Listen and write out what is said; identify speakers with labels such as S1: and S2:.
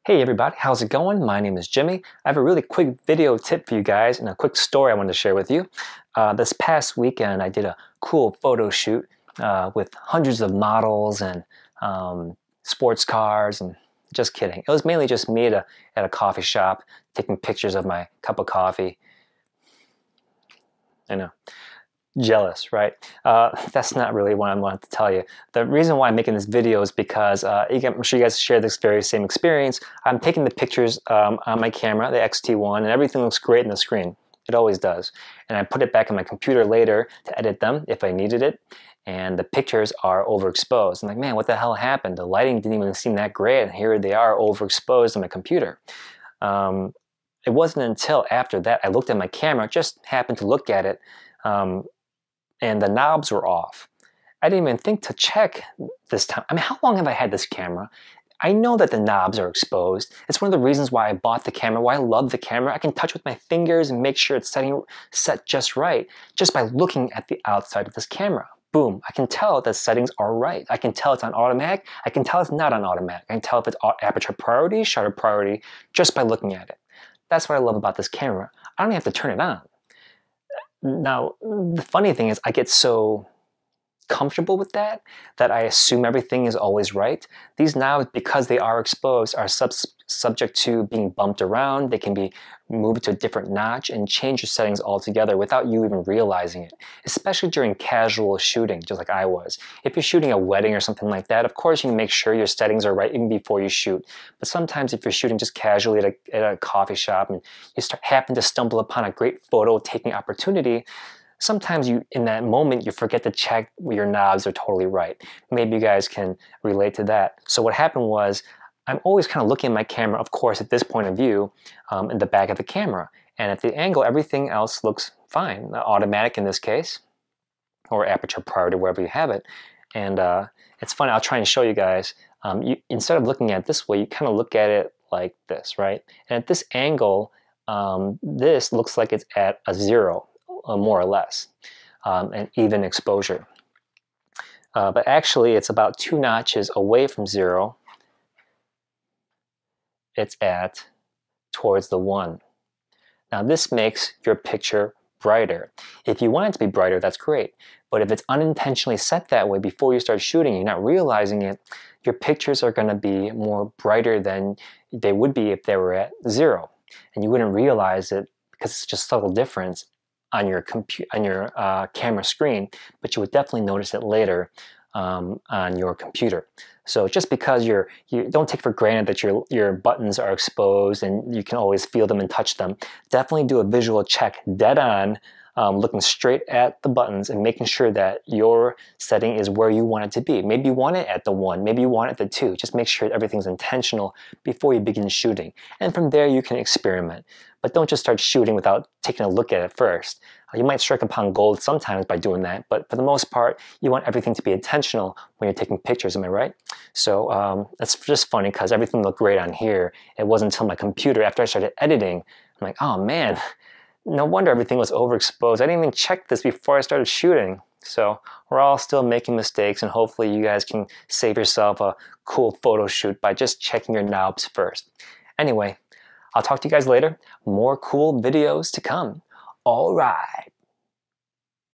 S1: Hey everybody, how's it going? My name is Jimmy. I have a really quick video tip for you guys and a quick story I wanted to share with you. This past weekend I did a cool photo shoot with hundreds of models and sports cars, and just kidding. It was mainly just me at a coffee shop taking pictures of my cup of coffee. I know. Jealous, right? That's not really what I wanted to tell you. The reason why I'm making this video is because I'm sure you guys share this very same experience. I'm taking the pictures on my camera, the XT1, and everything looks great on the screen. It always does. And I put it back on my computer later to edit them if I needed it. And the pictures are overexposed. I'm like, man, what the hell happened? The lighting didn't even seem that great, and here they are overexposed on my computer. It wasn't until after that I looked at my camera, just happened to look at it, and the knobs were off. I didn't even think to check this time. I mean, how long have I had this camera? I know that the knobs are exposed. It's one of the reasons why I bought the camera, why I love the camera. I can touch with my fingers and make sure it's set just right, just by looking at the outside of this camera. Boom, I can tell the settings are right. I can tell it's on automatic. I can tell it's not on automatic. I can tell if it's aperture priority, shutter priority, just by looking at it. That's what I love about this camera. I don't even have to turn it on. Now, the funny thing is I get so comfortable with that I assume everything is always right. These knobs, because they are exposed, are subject to being bumped around. They can be moved to a different notch and change your settings altogether without you even realizing it, especially during casual shooting, just like I was. If you're shooting a wedding or something like that, of course you can make sure your settings are right even before you shoot. But sometimes if you're shooting just casually at a coffee shop and you happen to stumble upon a great photo taking opportunity, sometimes in that moment you forget to check your knobs are totally right. Maybe you guys can relate to that. So what happened was, I'm always kind of looking at my camera, of course, at this point of view, in the back of the camera. And at the angle, everything else looks fine. Automatic in this case, or aperture priority, wherever you have it. And it's funny, I'll try and show you guys. Instead of looking at it this way, you kind of look at it like this, right? And at this angle, this looks like it's at a 0. More or less, an even exposure. But actually it's about 2 notches away from 0. It's at towards the 1. Now this makes your picture brighter. If you want it to be brighter, that's great. But if it's unintentionally set that way before you start shooting, you're not realizing it, your pictures are going to be more brighter than they would be if they were at 0. And you wouldn't realize it because it's just a subtle difference on your camera screen, but you would definitely notice it later on your computer. So just because you don't take for granted that your buttons are exposed and you can always feel them and touch them, definitely do a visual check dead on, looking straight at the buttons and making sure that your setting is where you want it to be. Maybe you want it at the 1, maybe you want it at the 2. Just make sure everything's intentional before you begin shooting. And from there you can experiment. But don't just start shooting without taking a look at it first. You might strike upon gold sometimes by doing that, but for the most part, you want everything to be intentional when you're taking pictures, am I right? So that's just funny because everything looked great on here. It wasn't until my computer, after I started editing, I'm like, oh man, no wonder everything was overexposed. I didn't even check this before I started shooting. So we're all still making mistakes, and hopefully you guys can save yourself a cool photo shoot by just checking your knobs first. Anyway, I'll talk to you guys later. More cool videos to come. All right.